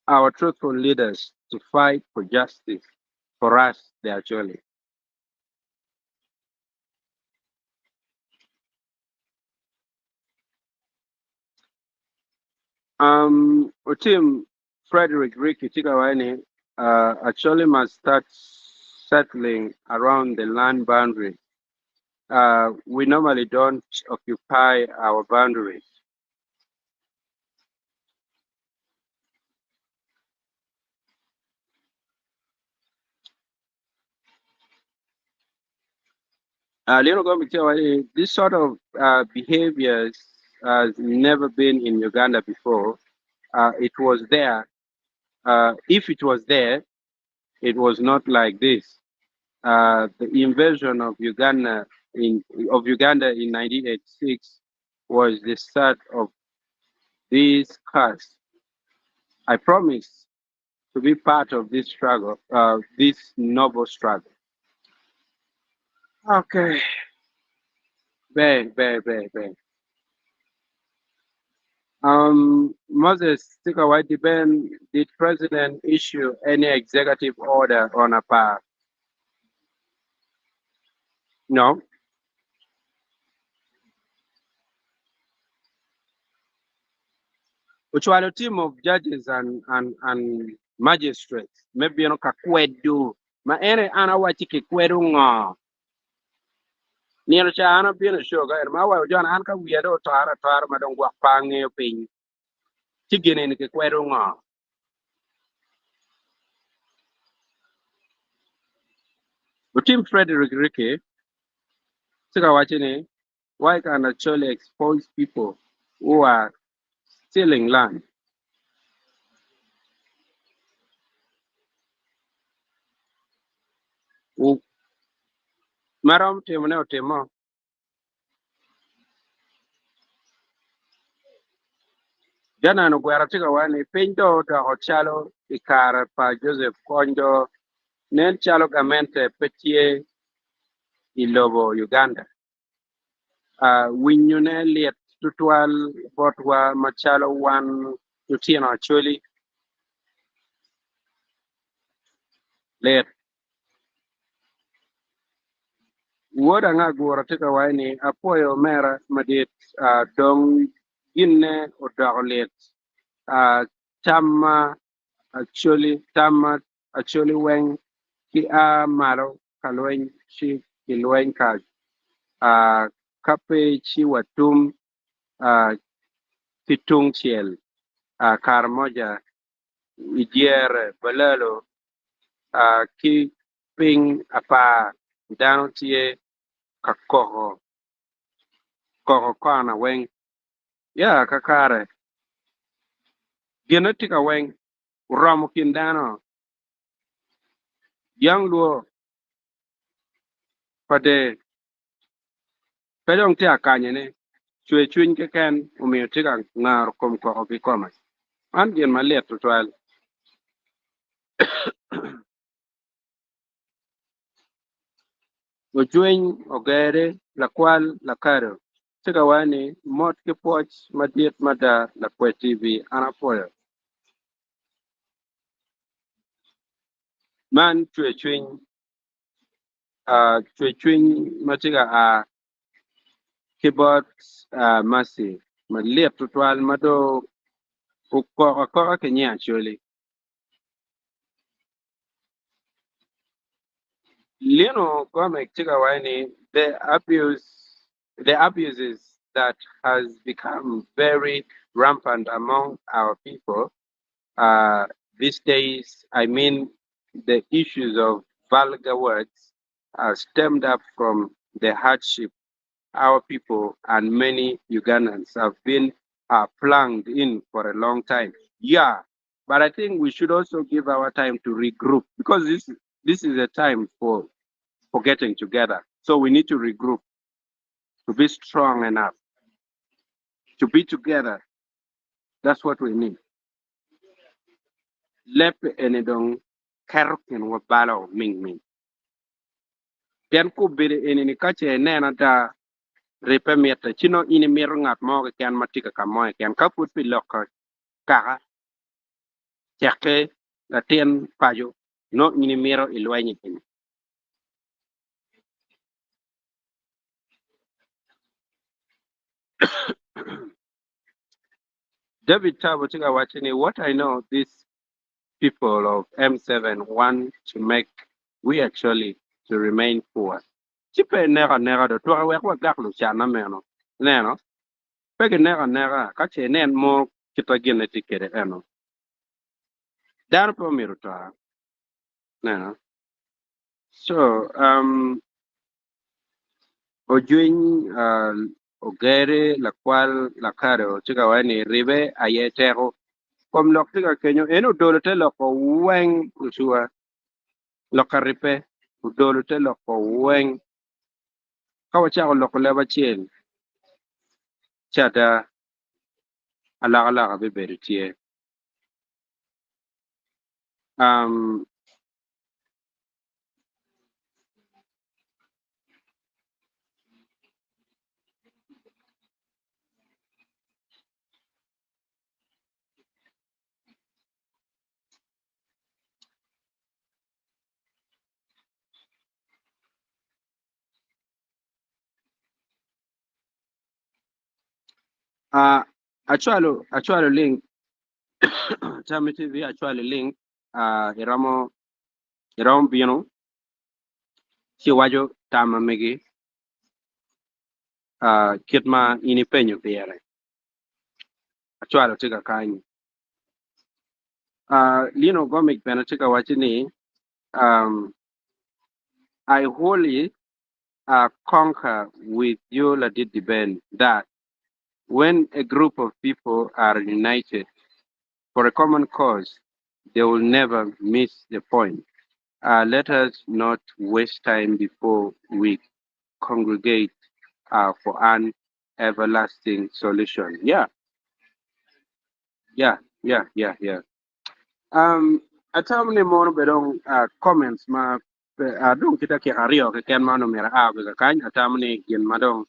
our truthful leaders to fight for justice for us, they actually. Team Frederick Ricky Tikawani actually must start settling around the land boundary. We normally don't occupy our boundaries. This sort of behaviors has never been in Uganda before. It was there. If it was there, it was not like this. The invasion of Uganda in 1986 was the start of this curse. I promise to be part of this struggle, this noble struggle. Okay, bang, bang, bang, bang. Moses Sikawai did President issue any executive order on Apaa? No. Which were a team of judges and magistrates. Maybe you know kakwedu. Ma ene ana wachi kikwedu nga. Niyo cha ana bina shoga. Ma wa ujan an ka wiyado tara madongwa pange ping. Chigene ni kikwedu nga. The team Frederick Ricky, Sikawachine, why can actually expose people who are stealing land? Maram temone otemo. Jana no gwera Sikawani, pinto da hochalo, ikara pa Joseph Kondo, nen chalo gamente petie ilobo Uganda. Winyune liet tutwal botwa machalo wan tutino actually liet. Woda nga gwara Sikawani, apoyo mera madit dong ginne odog liet. Tama actually when ki a malo kalwen chi kilwen ka kape chi watum pitung chiel karmoja idier balalo ki ping apa dano tie kakoho kana wen ya kakare genetika wen ramu kindano yang luo pade pedong ti akanye ne chwe chwin ke ken umiyo tika ngar kom ko bi komas an gen malet to twal ojwen ogere la kwal la karo tika wani mot ke poch madiet mada la kwe tv anapoyo man chwe chwin matiga a keyboard masi malet to twal mado ko kenya actually Lino Gomek Tigawani, the abuses that has become very rampant among our people these days. I mean, the issues of vulgar words are stemmed up from the hardship our people and many Ugandans have been plunged in for a long time. Yeah, but I think we should also give our time to regroup because this is a time for getting together. So we need to regroup to be strong enough to be together That's what we need. Lep ene dong kerken wa balo ming ming. Ken ku biri ene ni kache nena da repe mieta chino ini miro ngat mo ke ken matika kamoy ken ka put pi lokka kaka cheke la tien pajo no ini miro ilwanyi kin. David Tabo tika watching what I know these people of M7 want to make we actually to remain poor. Chipe nega do tuwa wek wa gaklu chana meno. Neno, peke nega kache nen mo kita gine tikere eno. Dano po miruta. Neno. So, ojuin ogere la kwal la karo tika wani ribe ayetero. Kom lok tika kenyo eno dolo te loko weng usua. Loka ripe. Dolo te loko weng. Kawa chako loko leba chien. Chata alaga be beritie. Um, actually link Chami TV actually link iramo bino si wajo tama megi kitma ini penyo piere actually tika kanyi lino gomik pena tika wachini I wholly concur with you la did the band that when a group of people are united for a common cause, they will never miss the point. Let us not waste time before we congregate for an everlasting solution. Yeah. Atam ni mon bedong comments ma dong kita ke ario ke ken mano mera be kan atam ni gin madong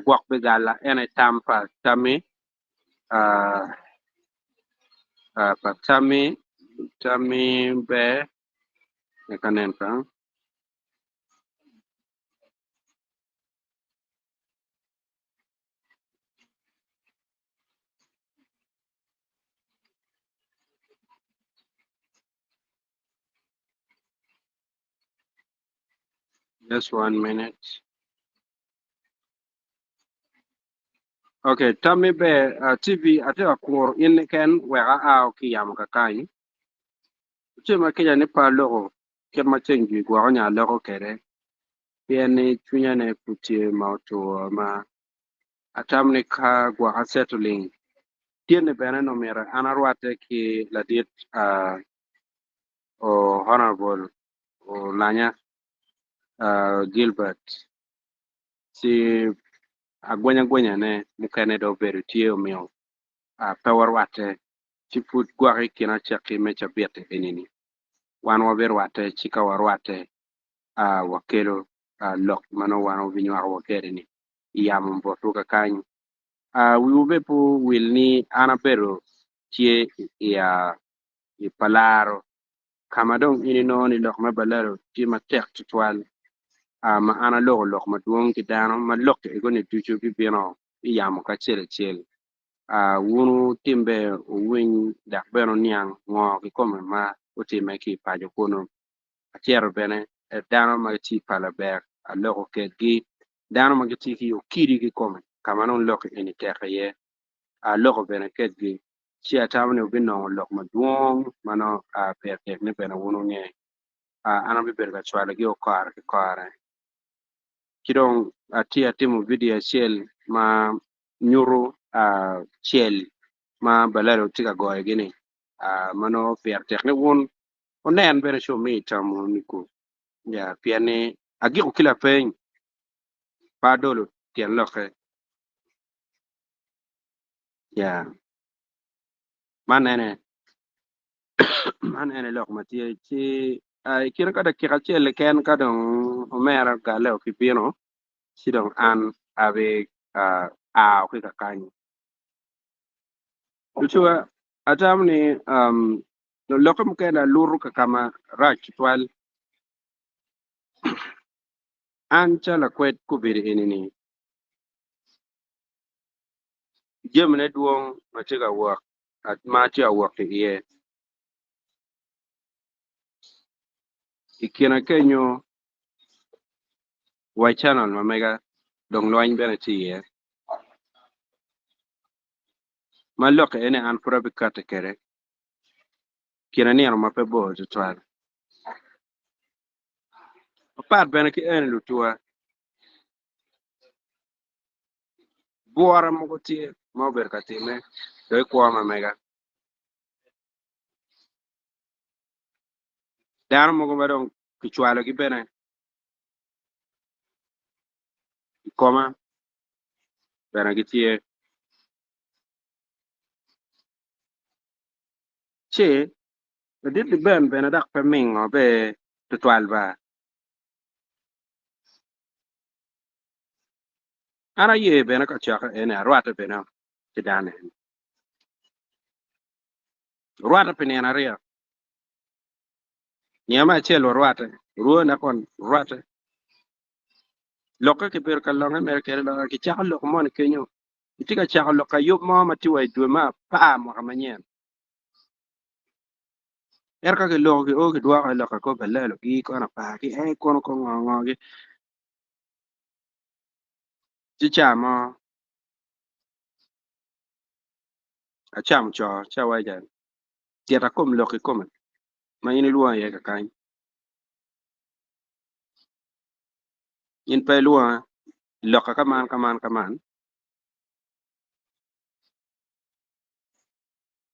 gwak be gala ene tampa tami uh, pa tami be kanen ka. Just 1 minute. Okay, tami be TV ate akur in ken wera a ki yam ka kan. Chima ke ya ne pa logo ke ma chengi gwa nya logo kere. Pieni chunya ne putie mauto ma atam ni ka gwa settling. Tiene bene no mera anarwate ki ladit o honorable o lanya Gilbert si agwenya ne mukene do beru tie omio power wate ci put gwari kina chaki mecha biete enini wan waber wate chika warwate wakelo lok mano wano vinyo wakere ni yam mbotu ka kanyi we ubepu will ni anabero tie ya palaro kama dong ini no ni lok mabalaro ti ma tek tutwal ma ana lok ma duong ki dano ma lok e goni tuchu bi bino yam ka chel wunu timbe win dak beno niang ngo ki kome ma utime ki pajo kuno achero bene dano ma ti pala ber a loko ke gi dano ma ti ki okiri ki kome kama non loko eni teka ye a loko bene ke gi chi atamne ubino lok ma duong mano per tek ne bene wunu nge ana bi ber ga chwala gi okar ki kare kidong atimu video shell ma nyuru shell ma balaro tika goye gini mano per tekne won onen bere show me tamu niku ya piane agi kila pen pa dolo tien loke ya man ene man ene lok matie chi ai kira kada kira chele ken kadong omera galeo kipino sidong an ave a ki kakany luchua atam ni no lokom kena luru kama rach twal an chala kwet kubiri inini jemne duong matiga work at mati a work ye ikina kenyo wa channel mamega dong loin bena ti ye malok ene an probi kate kere kina ni ma pe bo to twal apart bena ki ene lutua buara mo ko ti mo ber katime do ko mamega dan mo ko badong ki chwalo ki bena koma bena ki ti che dit ben bena dak pe mingo be to twal ba ana ye bena ka chaka ene arwata bena ti dane ruata pe ne na ria nyama chelo ruata ruo na kon ruata lokka ke ber kalonga mer ke la ki chaka lok mon kenyo itika chaka lok ka yop mo ma ti wai du ma pa mo ka manyen er ka ke lok ke o ke dwa ka lok ka ko bele lo ki ko na pa ki e ko no ko ngo ki ti cha mo a cham cho cha wai jan ti ta kom lok ki kom ma yin luo ye ka kan yin pe luo lok ka man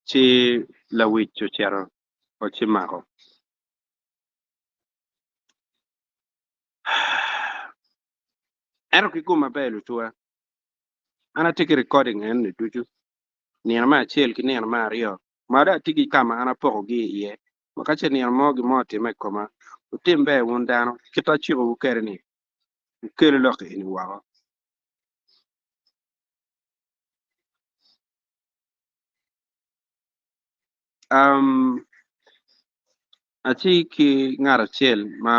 chi la wi cho chero o chi ma ko er ki kuma be lu tua ana tiki recording en ni duju ni ma chel ki ni ma rio ma da tiki kama ana poko gi ye ma ka che ni mo gi mo ti me koma u timbe won dano kita chi u kere ni u kere lo ki ni wa um ati ki ngara chel ma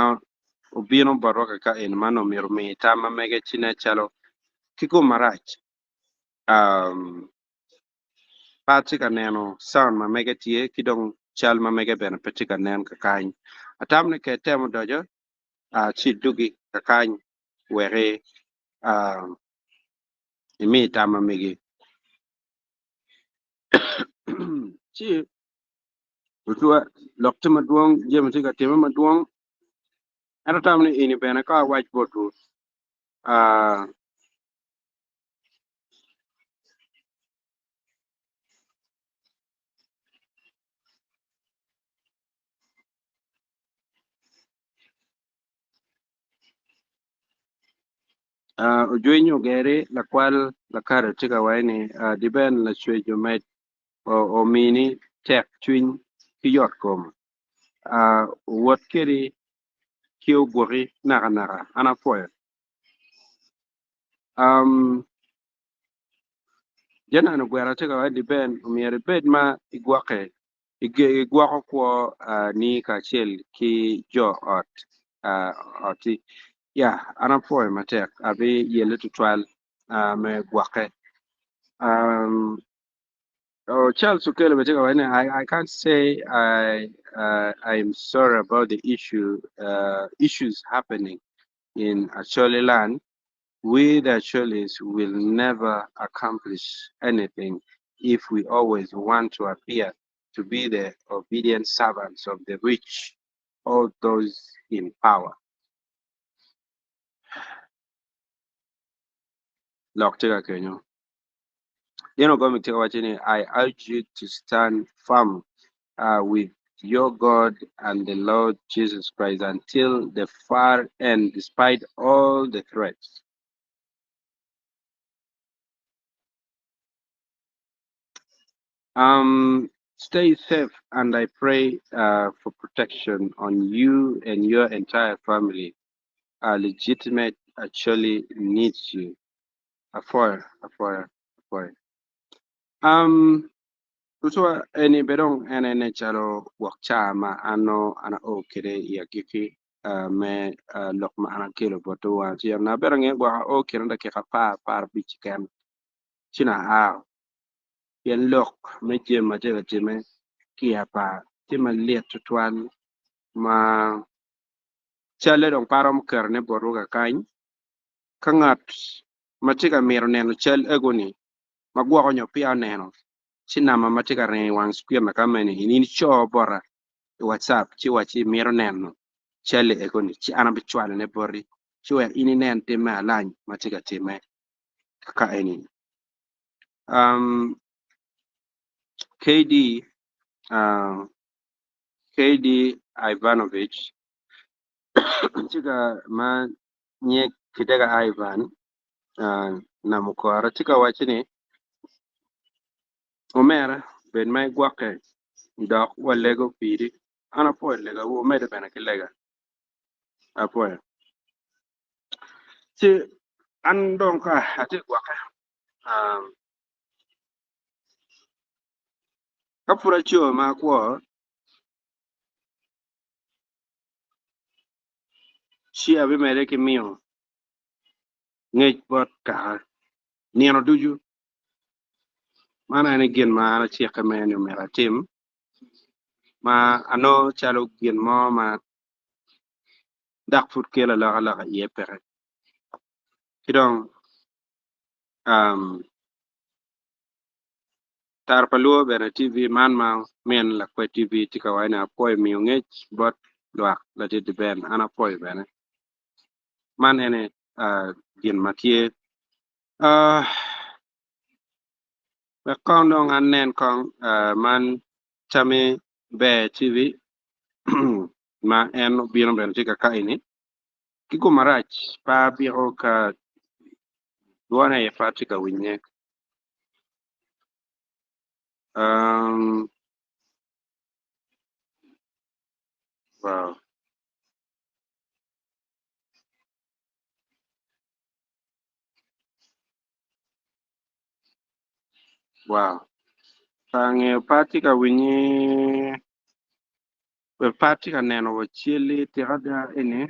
ubino baroka ka en mano mir mi tama mege chine chalo kiko marach pati ka neno sound ma mege tie kidong chal ma mege ben pati ka nen ka kany atam ne ke temo dojo chi dugi ka kany were um imi tama mege chi utua lokti maduong jema tika tema maduong ana tam ne ini ben ka whiteboard tu uh ujuinyo gere la kwal la kare tika waini diben la chwe jomet o mini tek twin ki yot kom wot keri kiu gori naka ana foye um jana no gwera tika wa diben umiere bed ma igwake igwako kwa ni ka chel ki jo ot oti ya ana foye matek abi yele tutwal me gwake um Oh, Charles Ukele, I can't say I'm sorry about the issues happening in Acholi land. We, the Acholis, will never accomplish anything if we always want to appear to be the obedient servants of the rich, all those in power. Loktiga Kenyo. I urge you to stand firm with your God and the Lord Jesus Christ until the far end, despite all the threats. Stay safe, and I pray for protection on you and your entire family. Our legitimate actually needs you. A fire. Tuswa eni bedong ene chalo wakchama ana okere ya kiki me lokma ana kilo boto wa tia na berange gwa okere nda ke par bichikem china a yen lok me jema jega jeme ki apa tima liet tutwan ma chale dong parom kerne boruga kany kangat matika miro neno chal egoni magwa onyo pia neno chinama matika re wang square na kamene ini cho bora WhatsApp ci wachi miro neno chale egoni ci ana bichwale ne bori ci we ini nen time alany matika time ka eni um KD uh, KD Ivanovich chika ma nye kitega Ivan na mukora chika wachini omera ben mai gwake dok walego piri ana po lega wo mede bena kilega apo ci an don ka ati gwake um kapura chio ma kwa chi abi mede ki mio ngej bot ka niano duju mana ni gin ma ana chi ka meni mera tim ma ano chalo gin mo ma dak fut kela la ye pere kidong um tar paluo bena TV man ma men la kwa TV tika wana poy mi ngej bot luak la ti ben ana poy bena man ene gin matie uh me kong dong anen kong man chame be TV ma en bino ben tika ka ini kiko marach pa biro ka duana ye fatika winye um wow wow pange patika winye we patika neno wachili tirada ini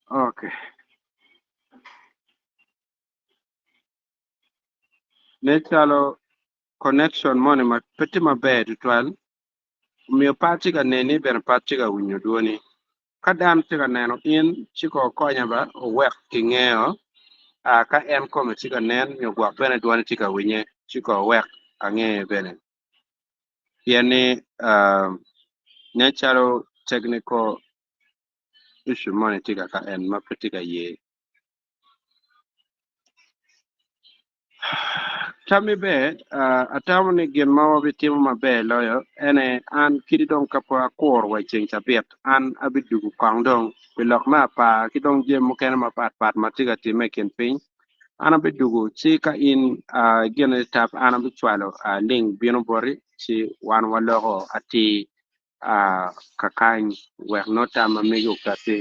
okay Nechalo connection money ma peti ma bed twal mi patika neni ben patika winyo duoni kadan tika neno in chiko konya ba o wek kingeo ka en kome tika nen mi gwa bene duoni tika winye chiko wek ange bene yani nechalo technical issue money tika ka en ma petika ye Tami be atamni gin ma wabitimo maber loyo ene an kidong kapo akor wa cheng chabet an abidugu kongdong bilok ma pa kidong je mukene ma pat matiga time ken piny an abidugu chi ka in gin tap an abichwalo link bino bori chi wan waloko ati kakany wek no tama migo kati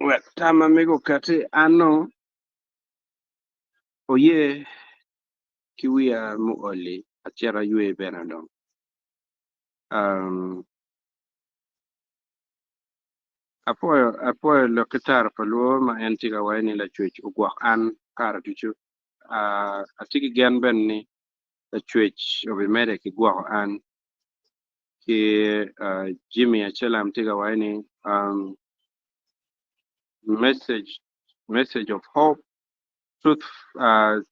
wek tama migo kati ano oye kiwia mu oli achera yue benadong apoyo lokitar paluo ma en tiga waini la chwech ugwak an kara tuchu atiki gen ben ni la chwech obi mede ki gwak an ki Jimmy achelam tiga waini message of hope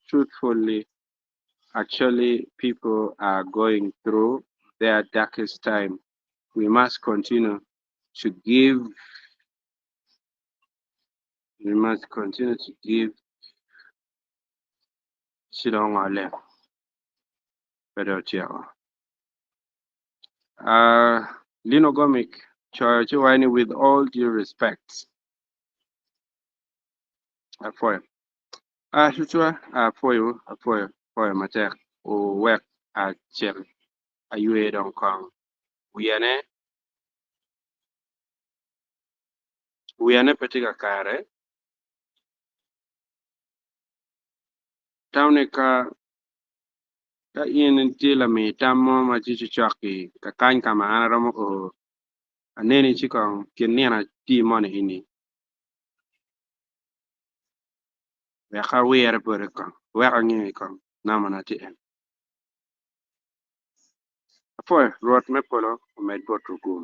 truthfully actually people are going through their darkest time. We must continue to give. We must continue to give Shilong Ale Pedotia. Lino Gomic, Church with all due respect. afoy chuchwa afoy matek o wek a chel ayue dong kong wiyane petika kare tawne ka in tila mi tammo ma chichu chaki ka kany kama anaramo o aneni chikong kiniana ti mone ini weka wiyere bore kong weka ngi kong namana ti en afoy ruot me polo med botru gum